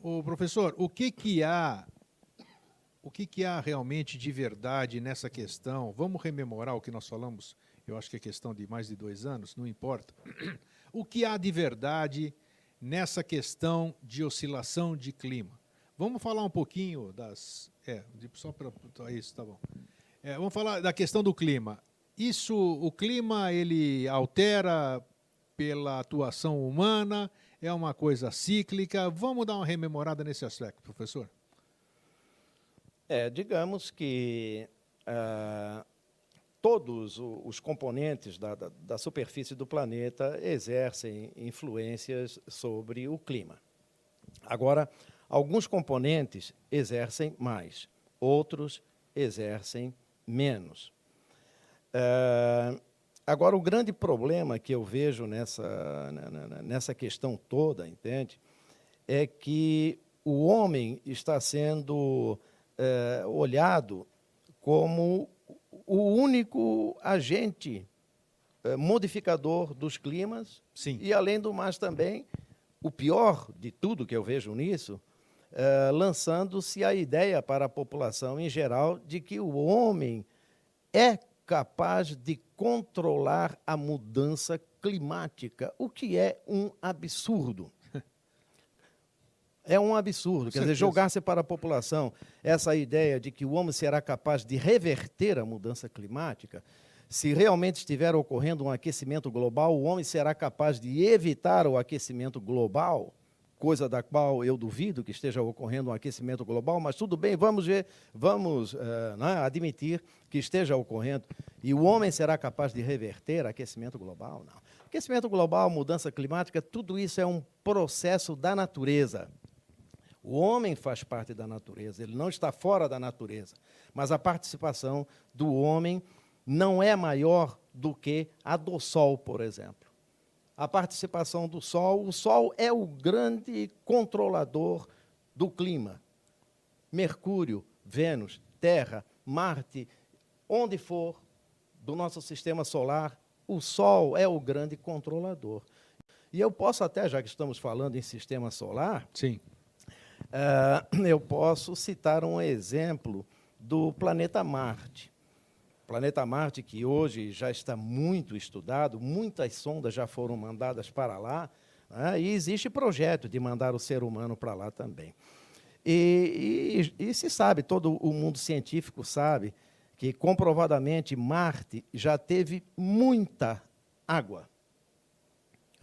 Ô, professor, o que que há realmente de verdade nessa questão? Vamos rememorar o que nós falamos, eu acho que é questão de mais de 2 anos, não importa. O que há de verdade nessa questão de oscilação de clima? Vamos falar um pouquinho só para isso, tá bom. Vamos falar da questão do clima. O clima, ele altera pela atuação humana, é uma coisa cíclica. Vamos dar uma rememorada nesse aspecto, professor? Digamos que todos os componentes da superfície do planeta exercem influências sobre o clima. Agora, alguns componentes exercem mais, outros exercem menos. Agora, o grande problema que eu vejo nessa questão toda, entende, é que o homem está sendo olhado como o único agente modificador dos climas. Sim. E, além do mais, também, o pior de tudo que eu vejo nisso, lançando-se a ideia para a população em geral de que o homem é capaz de controlar a mudança climática, o que é um absurdo. É um absurdo. Quer dizer, jogar-se para a população essa ideia de que o homem será capaz de reverter a mudança climática. Se realmente estiver ocorrendo um aquecimento global, o homem será capaz de evitar o aquecimento global, coisa da qual eu duvido que esteja ocorrendo um aquecimento global, mas tudo bem, vamos admitir que esteja ocorrendo. E o homem será capaz de reverter aquecimento global? Não. Aquecimento global, mudança climática, tudo isso é um processo da natureza. O homem faz parte da natureza, ele não está fora da natureza, mas a participação do homem não é maior do que a do Sol, por exemplo. A participação do Sol, o Sol é o grande controlador do clima. Mercúrio, Vênus, Terra, Marte, onde for do nosso sistema solar, o Sol é o grande controlador. E eu posso até, já que estamos falando em sistema solar, sim, eu posso citar um exemplo do planeta Marte. O planeta Marte, que hoje já está muito estudado, muitas sondas já foram mandadas para lá, né, e existe projeto de mandar o ser humano para lá também. E se sabe, todo o mundo científico sabe, que comprovadamente Marte já teve muita água.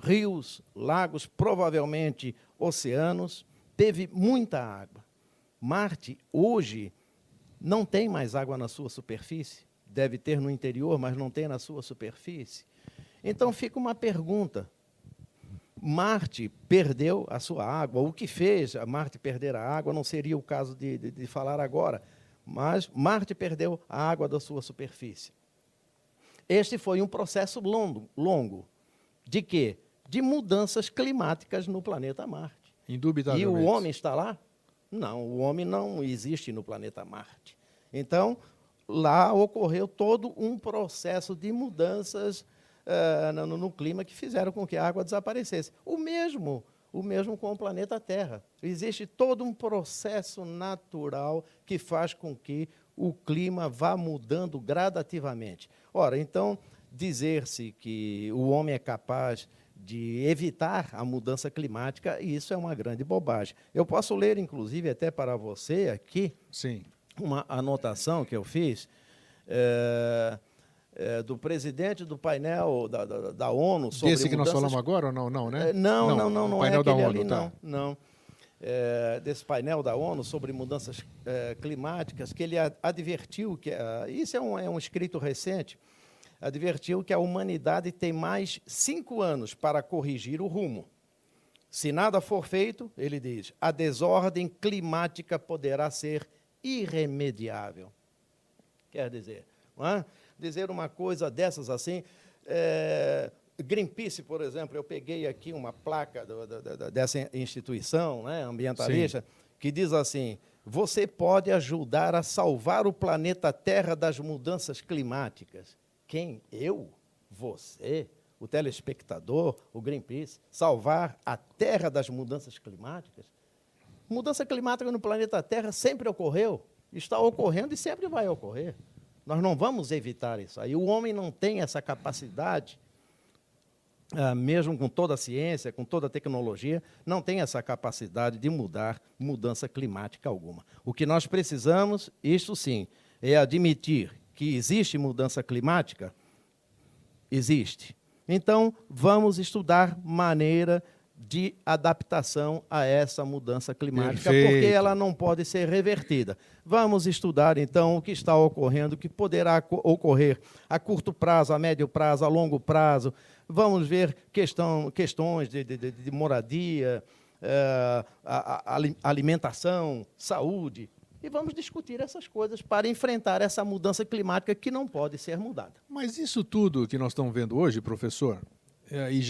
Rios, lagos, provavelmente oceanos, teve muita água. Marte, hoje, não tem mais água na sua superfície. Deve ter no interior, mas não tem na sua superfície. Então, fica uma pergunta. Marte perdeu a sua água. O que fez a Marte perder a água não seria o caso de falar agora, mas Marte perdeu a água da sua superfície. Este foi um processo longo. De quê? De mudanças climáticas no planeta Marte. indubitavelmente. E o homem está lá? Não, o homem não existe no planeta Marte. Então, lá ocorreu todo um processo de mudanças no clima que fizeram com que a água desaparecesse. O mesmo com o planeta Terra. Existe todo um processo natural que faz com que o clima vá mudando gradativamente. Ora, então, dizer-se que o homem é capaz de evitar a mudança climática, isso é uma grande bobagem. Eu posso ler, inclusive, até para você aqui, Sim, uma anotação que eu fiz do presidente do painel da ONU sobre desse que nós mudanças... falamos agora ou não, não, né? Não é painel da aquele ONU, ali, tá. não. Desse painel da ONU sobre mudanças climáticas, que ele advertiu que... isso é um escrito recente, advertiu que a humanidade tem mais 5 anos para corrigir o rumo. Se nada for feito, ele diz, a desordem climática poderá ser irremediável. Quer dizer, não é? Dizer uma coisa dessas assim... Greenpeace, por exemplo, eu peguei aqui uma placa dessa instituição, né, ambientalista, sim, que diz assim, você pode ajudar a salvar o planeta Terra das mudanças climáticas. Quem? Eu? Você? O telespectador? O Greenpeace? Salvar a Terra das mudanças climáticas? Mudança climática no planeta Terra sempre ocorreu, está ocorrendo e sempre vai ocorrer. Nós não vamos evitar isso aí. O homem não tem essa capacidade, mesmo com toda a ciência, com toda a tecnologia, não tem essa capacidade de mudar mudança climática alguma. O que nós precisamos, isso sim, é admitir que existe mudança climática. Existe. Então, vamos estudar maneira de adaptação a essa mudança climática, Perfeito. porque ela não pode ser revertida. Vamos estudar, então, o que está ocorrendo, o que poderá ocorrer a curto prazo, a médio prazo, a longo prazo. Vamos ver questões de moradia, alimentação, saúde, e vamos discutir essas coisas para enfrentar essa mudança climática que não pode ser mudada. Mas isso tudo que nós estamos vendo hoje, professor,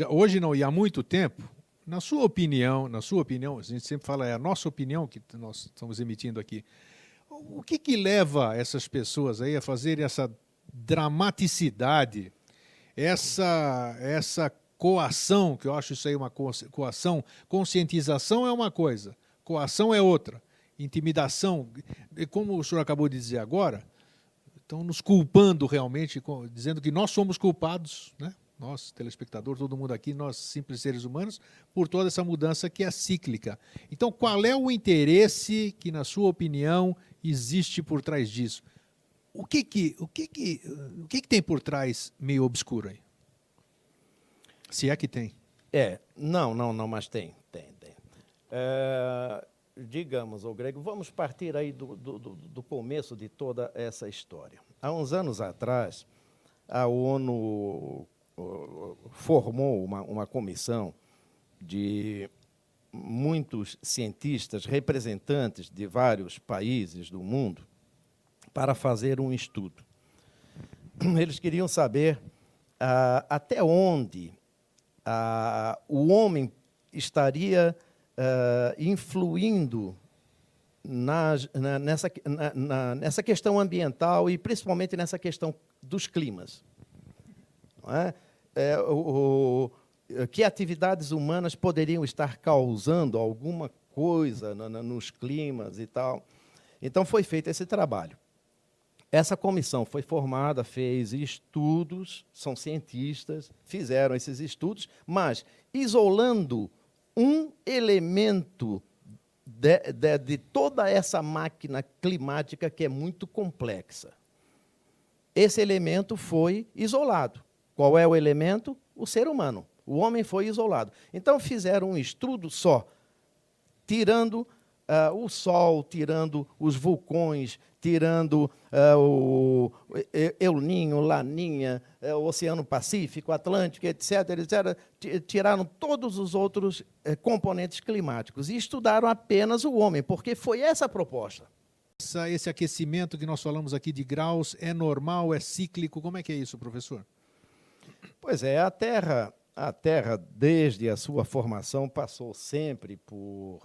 hoje não, e há muito tempo, na sua opinião, a gente sempre fala, é a nossa opinião que nós estamos emitindo aqui, o que leva essas pessoas aí a fazerem essa dramaticidade, essa coação, que eu acho isso aí uma coação, conscientização é uma coisa, coação é outra, intimidação, como o senhor acabou de dizer agora, estão nos culpando realmente, dizendo que nós somos culpados, né? Nós, telespectador, todo mundo aqui, nós simples seres humanos, por toda essa mudança que é cíclica. Então, qual é o interesse que, na sua opinião, existe por trás disso? O que tem por trás meio obscuro aí? Se é que tem. Não, mas tem. Digamos, Grego, vamos partir aí do começo de toda essa história. Há uns anos atrás, a ONU formou uma comissão de muitos cientistas, representantes de vários países do mundo, para fazer um estudo. Eles queriam saber até onde o homem estaria influindo nessa questão ambiental e, principalmente, nessa questão dos climas. Não é? Que atividades humanas poderiam estar causando alguma coisa nos climas e tal. Então, foi feito esse trabalho. Essa comissão foi formada, fez estudos, são cientistas, fizeram esses estudos, mas isolando um elemento de toda essa máquina climática que é muito complexa. Esse elemento foi isolado. Qual é o elemento? O ser humano. O homem foi isolado. Então, fizeram um estudo só, tirando o Sol, tirando os vulcões, tirando o El Ninho, Laninha, o Oceano Pacífico, Atlântico, etc., tiraram todos os outros componentes climáticos e estudaram apenas o homem, porque foi essa a proposta. Esse aquecimento que nós falamos aqui de graus é normal, é cíclico? Como é que é isso, professor? Pois é, a Terra, desde a sua formação, passou sempre por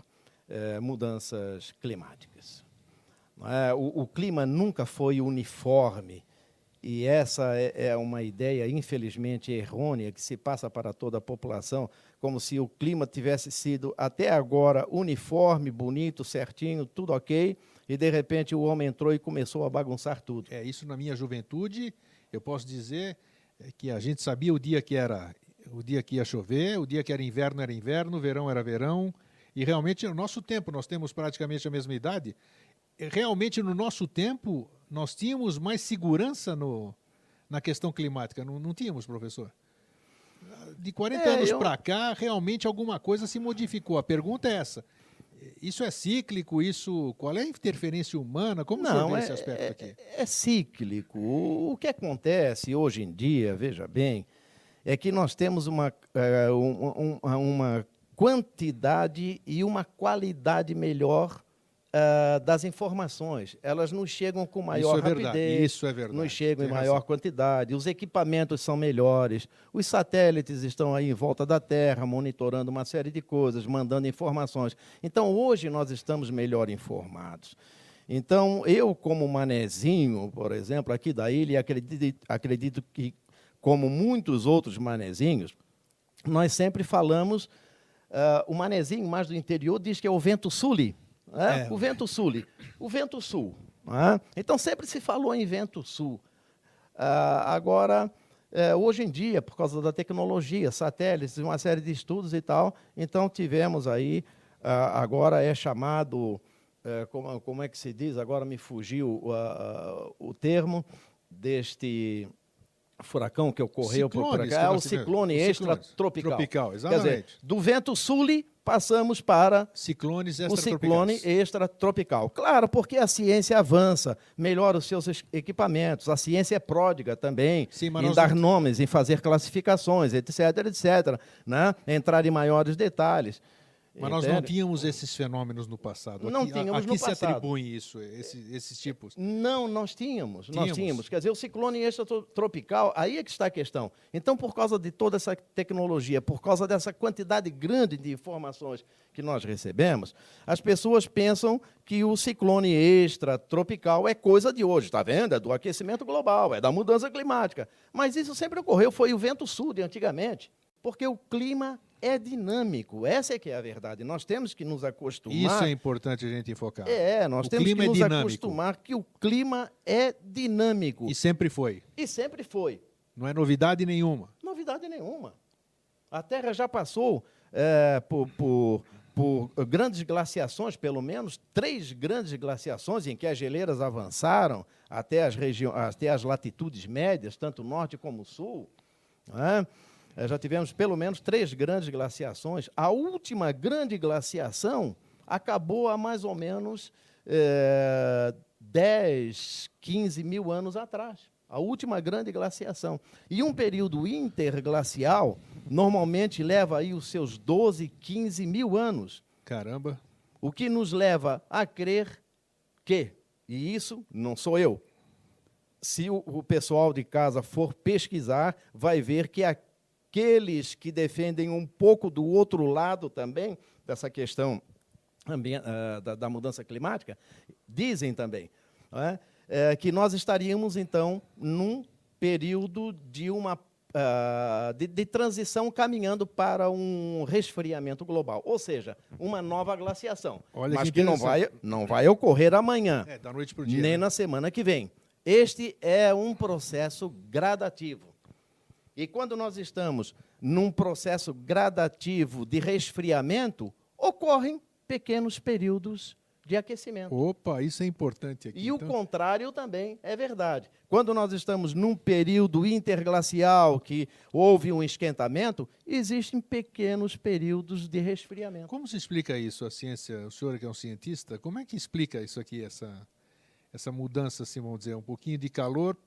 mudanças climáticas. O clima nunca foi uniforme, e essa é uma ideia, infelizmente, errônea, que se passa para toda a população, como se o clima tivesse sido, até agora, uniforme, bonito, certinho, tudo ok, e, de repente, o homem entrou e começou a bagunçar tudo. Isso na minha juventude, eu posso dizer que a gente sabia o dia que ia chover, o dia que era inverno, verão era verão, e realmente no nosso tempo, nós temos praticamente a mesma idade, realmente no nosso tempo nós tínhamos mais segurança na questão climática, não tínhamos, professor? De 40 anos para cá, realmente alguma coisa se modificou. A pergunta é essa. Isso é cíclico? Qual é a interferência humana? Como o senhor vê esse aspecto aqui? É cíclico. O que acontece hoje em dia, veja bem, é que nós temos uma quantidade e uma qualidade melhor das informações. Elas nos chegam com maior rapidez, isso é verdade. Nos chegam em maior quantidade, os equipamentos são melhores, os satélites estão aí em volta da Terra, monitorando uma série de coisas, mandando informações. Então, hoje, nós estamos melhor informados. Então, eu, como manezinho, por exemplo, aqui da ilha, acredito que, como muitos outros manezinhos, nós sempre falamos, o manezinho mais do interior diz que é o vento suli. né? O vento sul. O vento sul. Né? Então, sempre se falou em vento sul. Agora, hoje em dia, por causa da tecnologia, satélites, uma série de estudos e tal, então tivemos aí, agora é chamado, como é que se diz? Agora me fugiu o termo deste furacão que ocorreu por aqui. É o ciclone extratropical. Exatamente. Quer dizer, do vento sul passamos para ciclones o ciclone extratropical. Claro, porque a ciência avança, melhora os seus equipamentos, a ciência é pródiga também, em dar nomes, em fazer classificações, etc., etc., né? Entrar em maiores detalhes. Mas nós não tínhamos esses fenômenos no passado. Não tínhamos no passado. Aqui se atribuem isso, esses tipos? Não, nós tínhamos. Quer dizer, o ciclone extratropical, aí é que está a questão. Então, por causa de toda essa tecnologia, por causa dessa quantidade grande de informações que nós recebemos, as pessoas pensam que o ciclone extratropical é coisa de hoje, está vendo? É do aquecimento global, é da mudança climática. Mas isso sempre ocorreu, foi o vento sul de antigamente, porque o clima é dinâmico, essa é que é a verdade. Nós temos que nos acostumar... Isso é importante a gente enfocar. Nós temos que nos acostumar que o clima é dinâmico. E sempre foi. E sempre foi. Não é novidade nenhuma. Novidade nenhuma. A Terra já passou por grandes glaciações, pelo menos 3 grandes glaciações, em que as geleiras avançaram até as latitudes médias, tanto norte como sul, não é? Já tivemos pelo menos 3 grandes glaciações. A última grande glaciação acabou há mais ou menos 10, 15 mil anos atrás. A última grande glaciação. E um período interglacial normalmente leva aí os seus 12, 15 mil anos. Caramba! O que nos leva a crer que, e isso não sou eu, se o pessoal de casa for pesquisar, vai ver que aqueles que defendem um pouco do outro lado também, dessa questão da mudança climática, dizem também, não é? Que nós estaríamos, então, num período de transição caminhando para um resfriamento global, ou seja, uma nova glaciação, mas que não vai ocorrer amanhã, da noite para o dia, nem na semana que vem. Este é um processo gradativo. E quando nós estamos num processo gradativo de resfriamento, ocorrem pequenos períodos de aquecimento. Opa, isso é importante aqui. E o contrário também é verdade. Quando nós estamos num período interglacial, que houve um esquentamento, existem pequenos períodos de resfriamento. Como se explica isso, a ciência? O senhor que é um cientista, como é que explica isso aqui, essa mudança, assim, vamos dizer, um pouquinho de calor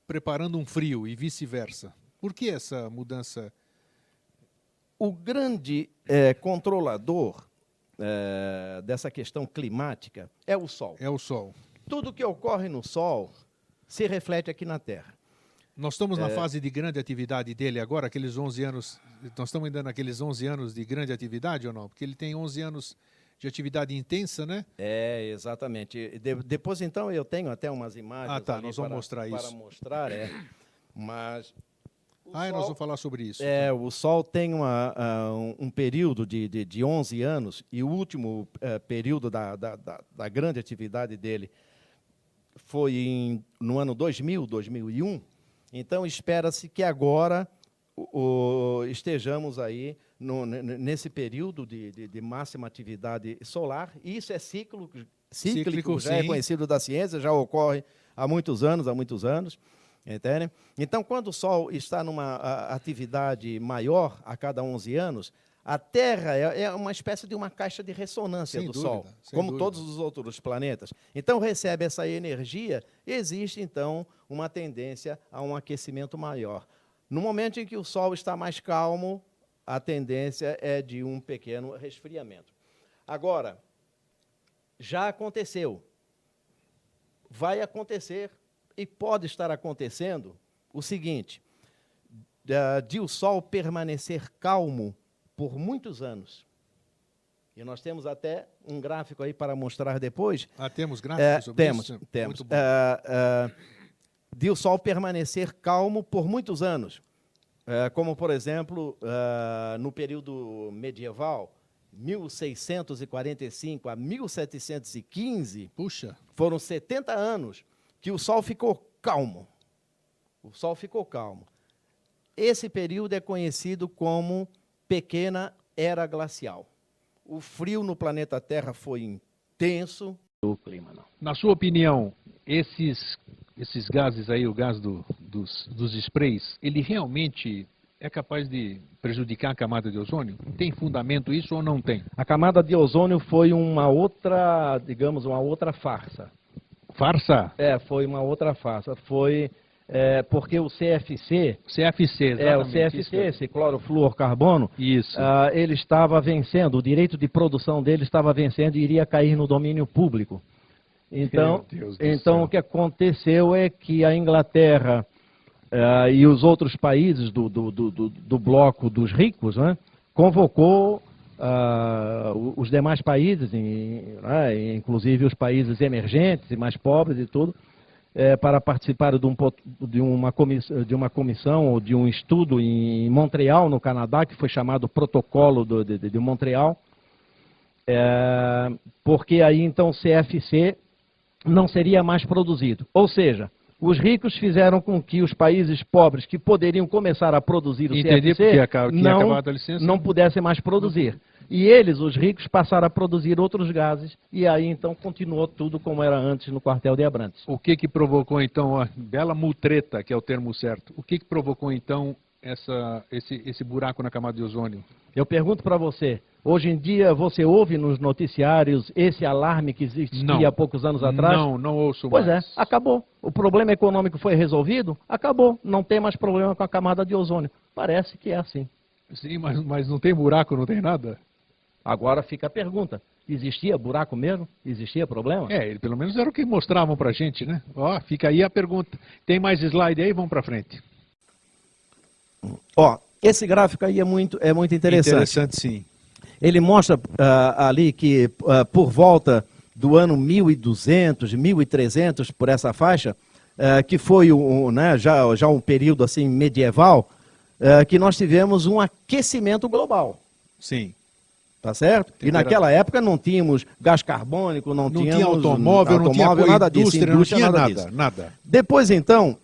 preparando um frio e vice-versa? Por que essa mudança? O grande controlador dessa questão climática é o Sol. É o Sol. Tudo que ocorre no Sol se reflete aqui na Terra. Nós estamos na fase de grande atividade dele agora, aqueles 11 anos, nós estamos ainda naqueles 11 anos de grande atividade ou não? Porque ele tem 11 anos de atividade intensa, né? Exatamente. Depois, então, eu tenho até umas imagens nós vamos mostrar isso. Para mostrar, mas... nós vamos falar sobre isso. O Sol tem um período de 11 anos, e o último período da grande atividade dele foi no ano 2000, 2001. Então, espera-se que agora estejamos aí nesse período de máxima atividade solar. E isso é cíclico, já é conhecido da ciência, já ocorre há muitos anos. Entende? Então, quando o Sol está numa atividade maior a cada 11 anos, a Terra é uma espécie de uma caixa de ressonância do Sol, como todos os outros planetas. Então, recebe essa energia, existe, então, uma tendência a um aquecimento maior. No momento em que o Sol está mais calmo, a tendência é de um pequeno resfriamento. Agora, já aconteceu, vai acontecer e pode estar acontecendo o seguinte, de o Sol permanecer calmo por muitos anos. E nós temos até um gráfico aí para mostrar depois. Temos gráficos sobre isso? Temos. De o Sol permanecer calmo por muitos anos. Como, por exemplo, no período medieval, 1645 a 1715, Puxa, foram 70 anos que o Sol ficou calmo. O Sol ficou calmo. Esse período é conhecido como Pequena Era Glacial. O frio no planeta Terra foi intenso. O clima não. na sua opinião, esses gases aí, o gás dos sprays, ele realmente é capaz de prejudicar a camada de ozônio? Tem fundamento isso ou não tem? A camada de ozônio foi uma outra, digamos, uma outra farsa. Farsa? Foi uma outra farsa. Foi porque o CFC, exatamente. o CFC, esse clorofluorcarbono, Isso. ele estava vencendo, o direito de produção dele estava vencendo e iria cair no domínio público. Então, Meu Deus do céu. o que aconteceu é que a Inglaterra e os outros países do bloco dos ricos, né, convocou os demais países, inclusive os países emergentes e mais pobres e tudo, para participar de uma comissão ou de um estudo em Montreal, no Canadá, que foi chamado Protocolo de Montreal, porque aí então o CFC não seria mais produzido. Ou seja, os ricos fizeram com que os países pobres que poderiam começar a produzir o CFC não pudessem mais produzir. E eles, os ricos, passaram a produzir outros gases e aí então continuou tudo como era antes no quartel de Abrantes. O que provocou então, bela mutreta, que é o termo certo, o que provocou então esse buraco na camada de ozônio? Eu pergunto para você, hoje em dia você ouve nos noticiários esse alarme que existia há poucos anos atrás? Não ouço mais. mais. Pois acabou. O problema econômico foi resolvido? Acabou. Não tem mais problema com a camada de ozônio. Parece que é assim. Sim, mas não tem buraco, não tem nada? Agora fica a pergunta, existia buraco mesmo? Existia problema? Pelo menos era o que mostravam pra gente, né? Fica aí a pergunta. Tem mais slide aí? Vamos pra frente. Esse gráfico aí é muito interessante. Interessante, sim. Ele mostra ali que por volta do ano 1200, 1300, por essa faixa, que foi já um período assim medieval, que nós tivemos um aquecimento global. Sim. Tá certo? E naquela época não tínhamos gás carbônico, não tínhamos tinha automóvel, não tinha nada disso, indústria, nada disso. Nada. Depois, então,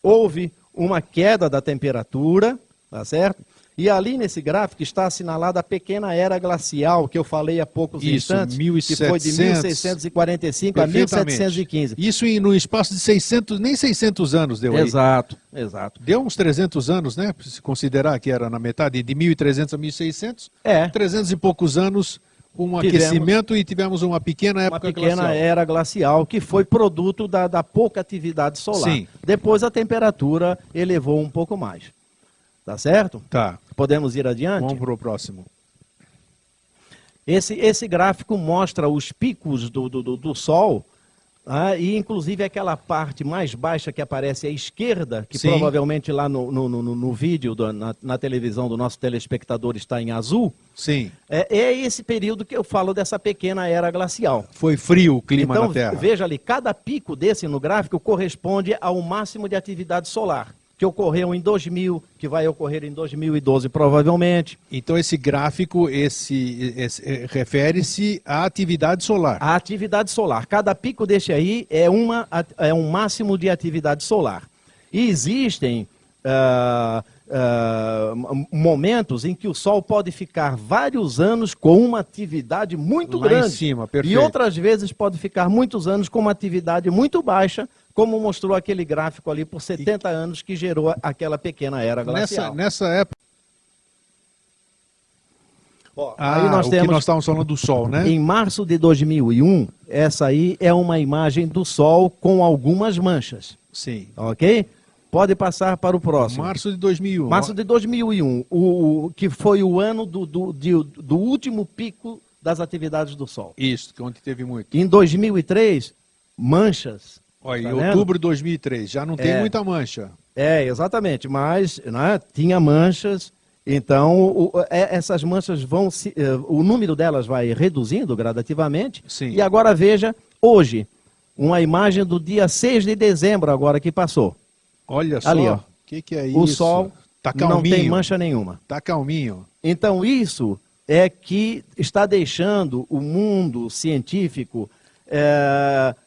houve uma queda da temperatura, tá certo? E ali nesse gráfico está assinalada a pequena era glacial, que eu falei há poucos instantes, que foi de 1645 a 1715. Isso no espaço de nem 600 anos deu aí. Exato. Deu uns 300 anos, né? Se considerar que era na metade, de 1300 a 1600, 300 e poucos anos, aquecimento e tivemos uma pequena época glacial. Uma pequena era glacial, que foi produto da pouca atividade solar. Sim. Depois a temperatura elevou um pouco mais. Tá certo? Tá. Podemos ir adiante? Vamos para o próximo. Esse gráfico mostra os picos do Sol, e inclusive aquela parte mais baixa que aparece à esquerda, que provavelmente lá no vídeo, na televisão do nosso telespectador está em azul. Sim. É esse período que eu falo dessa pequena era glacial. Foi frio o clima na Terra. Então, veja ali, cada pico desse no gráfico corresponde ao máximo de atividade solar, que ocorreu em 2000, que vai ocorrer em 2012 provavelmente. Então esse gráfico refere-se à atividade solar. A atividade solar. Cada pico desse aí é um máximo de atividade solar. E existem momentos em que o Sol pode ficar vários anos com uma atividade muito lá grande. Em cima, perfeito. E outras vezes pode ficar muitos anos com uma atividade muito baixa, como mostrou aquele gráfico ali por 70 anos que gerou aquela pequena era glacial. Nessa época... Aí nós temos, que nós estávamos falando do Sol, né? Em março de 2001, essa aí é uma imagem do Sol com algumas manchas. Sim. Ok? Pode passar para o próximo. Março de 2001. Março de 2001, que foi o ano do último pico das atividades do Sol. Isso, onde teve muito. Em 2003, manchas. Olha, em outubro de 2003, já não tem muita mancha. Exatamente, mas tinha manchas, então essas manchas o número delas vai reduzindo gradativamente. Sim. E agora veja, hoje, uma imagem do dia 6 de dezembro agora que passou. Olha só, ali, o que é isso? O Sol tá calminho. não tem mancha nenhuma. Tá calminho. Então isso é que está deixando o mundo científico,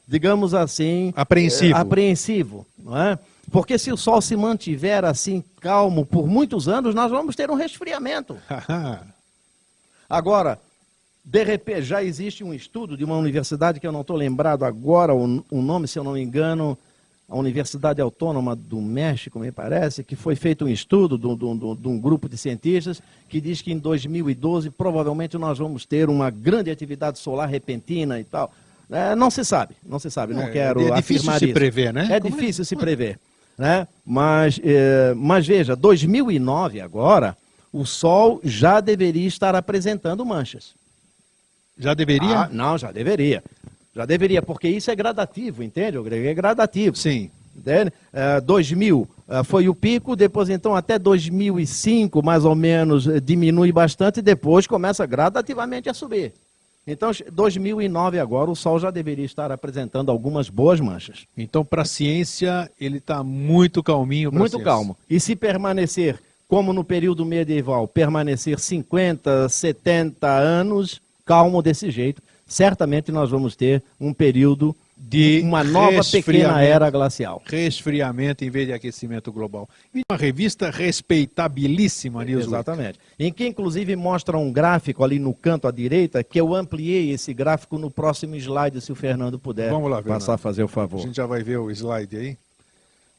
digamos assim, apreensivo, não é? Porque se o Sol se mantiver assim calmo por muitos anos, nós vamos ter um resfriamento. Agora, de repente, já existe um estudo de uma universidade que eu não estou lembrado agora, o nome, se eu não me engano, a Universidade Autônoma do México, me parece, que foi feito um estudo de um grupo de cientistas que diz que em 2012 provavelmente nós vamos ter uma grande atividade solar repentina e tal. Não se sabe, não quero afirmar isso. É difícil se prever, né? É difícil se prever, né? Mas veja, 2009 agora, o Sol já deveria estar apresentando manchas. Já deveria? Não, já deveria. Já deveria, porque isso é gradativo, entende? É gradativo. Sim. 2000 foi o pico, depois então até 2005, mais ou menos, diminui bastante, e depois começa gradativamente a subir. Então, 2009 agora, o Sol já deveria estar apresentando algumas boas manchas. Então, para a ciência, ele está muito calminho. Muito calmo. E se permanecer, como no período medieval, permanecer 50, 70 anos, calmo desse jeito, certamente nós vamos ter um período de uma nova pequena era glacial. Resfriamento em vez de aquecimento global. E uma revista respeitabilíssima, Newsweek. Exatamente. Em que, inclusive, mostra um gráfico ali no canto à direita, que eu ampliei esse gráfico no próximo slide, se o Fernando puder passar a fazer o favor. A gente já vai ver o slide aí.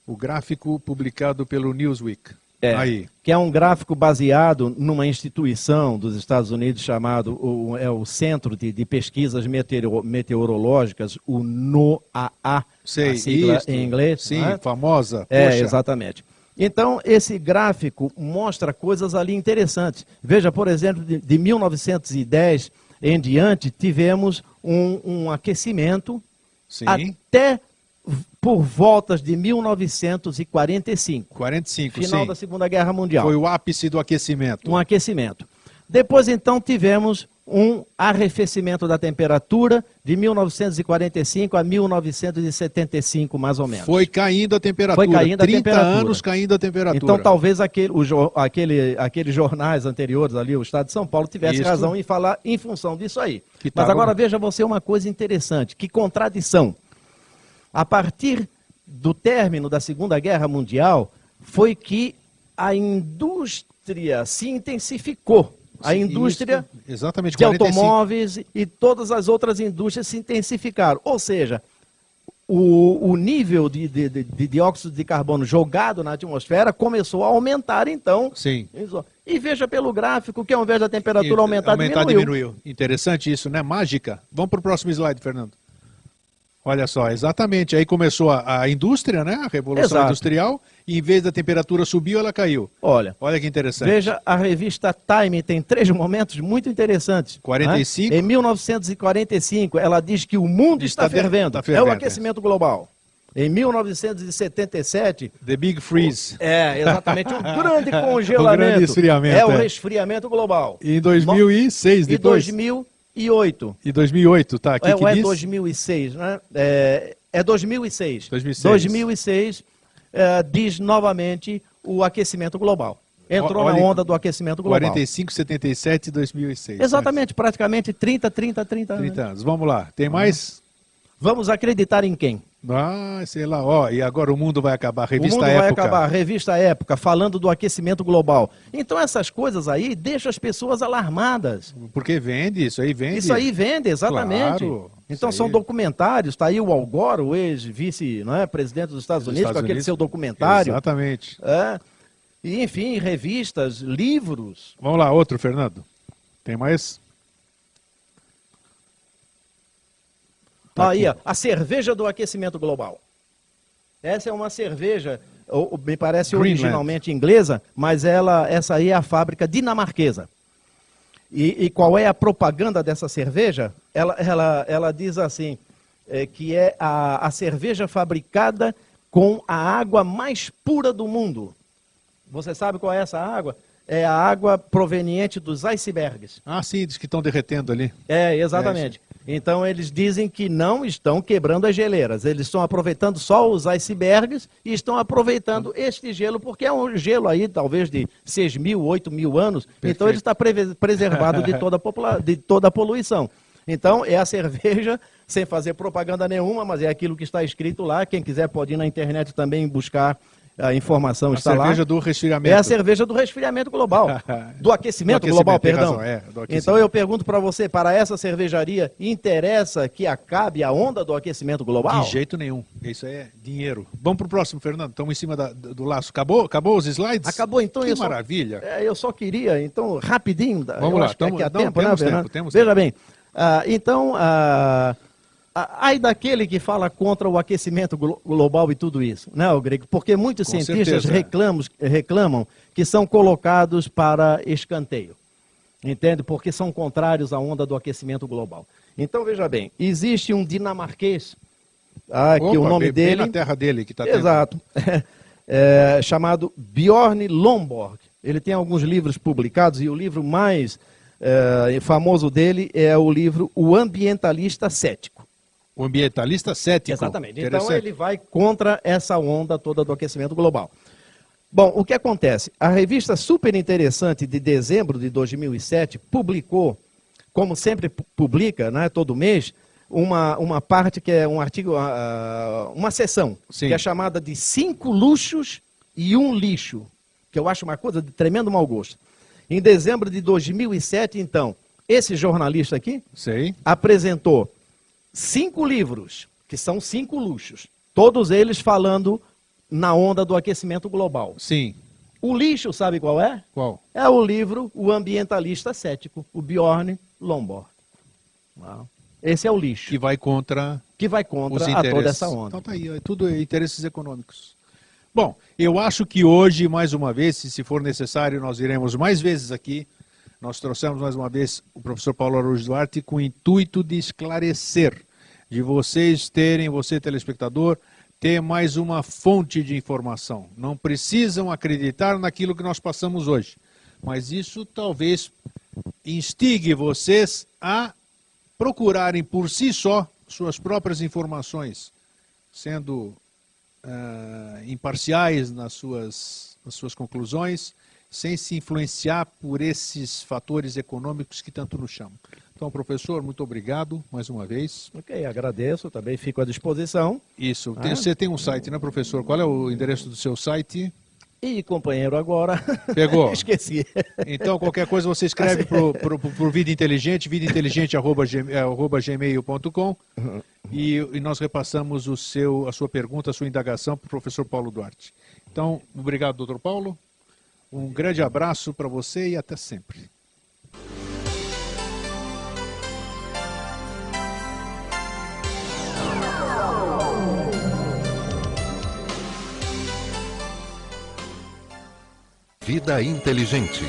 O gráfico publicado pelo Newsweek. Aí. Que é um gráfico baseado numa instituição dos Estados Unidos chamado o Centro de Pesquisas Meteorológicas, o NOAA, a sigla em inglês. Sim, famosa. Exatamente. Então, esse gráfico mostra coisas ali interessantes. Veja, por exemplo, de 1910 em diante, tivemos um aquecimento até por voltas de 1945. 45, final da Segunda Guerra Mundial. Foi o ápice do aquecimento. Um aquecimento. Depois, então, tivemos um arrefecimento da temperatura de 1945 a 1975, mais ou menos. Foi caindo a temperatura. Foi caindo 30 anos caindo a temperatura. Então, talvez aqueles jornais anteriores ali, o Estado de São Paulo, tivesse razão em falar em função disso aí. Mas agora veja você uma coisa interessante, que contradição. A partir do término da Segunda Guerra Mundial, foi que a indústria se intensificou. A indústria exatamente, de automóveis e todas as outras indústrias se intensificaram. Ou seja, o nível de dióxido de carbono jogado na atmosfera começou a aumentar, então. Sim. E veja pelo gráfico que ao invés da temperatura aumentar, diminuiu. Interessante isso, né? Mágica. Vamos para o próximo slide, Fernando. Olha só, exatamente. Aí começou a indústria, né? A Revolução Industrial. E em vez da temperatura subir, ela caiu. Olha que interessante. Veja, a revista Time tem 3 momentos muito interessantes. 45? Em 1945, ela diz que o mundo está fervendo. É o aquecimento global. Em 1977... The Big Freeze. Exatamente. O grande congelamento. O grande esfriamento. É o resfriamento global. E em 2006, depois... E 2008. E 2008, tá? Aqui é 2006, né? É 2006. 2006 diz novamente o aquecimento global. Entrou na onda do aquecimento global. 45, 77 e 2006. Exatamente, praticamente 30 anos. Vamos lá. Tem mais? Vamos acreditar em quem? Sei lá. E agora o mundo vai acabar. Revista Época. O mundo vai acabar. Revista Época, falando do aquecimento global. Então essas coisas aí deixam as pessoas alarmadas. Porque vende, isso aí vende. Isso aí vende, exatamente. Claro, então são documentários. Está aí o Al Gore, o ex-vice, presidente dos Estados Unidos, com aquele seu documentário. Exatamente. E, enfim, revistas, livros. Vamos lá, outro, Fernando. Tem mais? Aí, a cerveja do aquecimento global. Essa é uma cerveja, me parece originalmente inglesa, mas essa aí é a fábrica dinamarquesa. E qual é a propaganda dessa cerveja? Ela diz assim, que é a cerveja fabricada com a água mais pura do mundo. Você sabe qual é essa água? É a água proveniente dos icebergs. Sim, diz que estão derretendo ali. Exatamente. Então, eles dizem que não estão quebrando as geleiras, eles estão aproveitando só os icebergs e estão aproveitando este gelo, porque é um gelo aí, talvez, de 6.000, 8.000 anos, Perfeito. então ele está preservado de toda a poluição. Então, é a cerveja, sem fazer propaganda nenhuma, mas é aquilo que está escrito lá, quem quiser pode ir na internet também buscar a informação, está lá. A cerveja do resfriamento. É a cerveja do resfriamento global, do aquecimento global, perdão. Razão, do aquecimento. Então eu pergunto para você, para essa cervejaria, interessa que acabe a onda do aquecimento global? De jeito nenhum. Isso aí é dinheiro. Vamos para o próximo, Fernando. Estamos em cima do laço. Acabou os slides? Acabou, então. Que maravilha. Eu só queria, então, rapidinho. Vamos lá. Temos Veja bem. Ai daquele que fala contra o aquecimento global e tudo isso, né, Grego? Porque muitos cientistas reclamam que são colocados para escanteio, entende? Porque são contrários à onda do aquecimento global. Então, veja bem, existe um dinamarquês, que o nome dele... Bem na terra dele que está Exato. Chamado Bjorn Lomborg. Ele tem alguns livros publicados e o livro mais famoso dele é o livro O Ambientalista Cético. O ambientalista cético. Exatamente. Então ele vai contra essa onda toda do aquecimento global. Bom, o que acontece? A revista super interessante de dezembro de 2007 publicou, como sempre publica, né, todo mês, uma parte que é um artigo, uma seção, Sim. Que é chamada de 5 luxos e 1 lixo, que eu acho uma coisa de tremendo mau gosto. Em dezembro de 2007, então, esse jornalista aqui apresentou 5 livros, que são 5 luxos, todos eles falando na onda do aquecimento global. Sim. O lixo, sabe qual é? Qual? É o livro O Ambientalista Cético, o Bjorn Lomborg. Esse é o lixo. Que vai contra a toda essa onda. Então tá aí, é tudo interesses econômicos. Bom, eu acho que hoje, mais uma vez, se for necessário, nós iremos mais vezes aqui. Nós trouxemos mais uma vez o professor Paulo Araújo Duarte com o intuito de esclarecer, de vocês terem, você telespectador, ter mais uma fonte de informação. Não precisam acreditar naquilo que nós passamos hoje, mas isso talvez instigue vocês a procurarem por si só suas próprias informações, sendo imparciais nas suas conclusões, sem se influenciar por esses fatores econômicos que tanto nos chamam. Então, professor, muito obrigado mais uma vez. Ok, agradeço, também fico à disposição. Isso, você tem um site, né, professor? Qual é o endereço do seu site? E, companheiro, agora... Pegou? Esqueci. Então, qualquer coisa você escreve pro Vida Inteligente, vidainteligente@gmail.com e nós repassamos a sua pergunta, a sua indagação para o professor Paulo Duarte. Então, obrigado, doutor Paulo. Um grande abraço para você e até sempre. Vida Inteligente.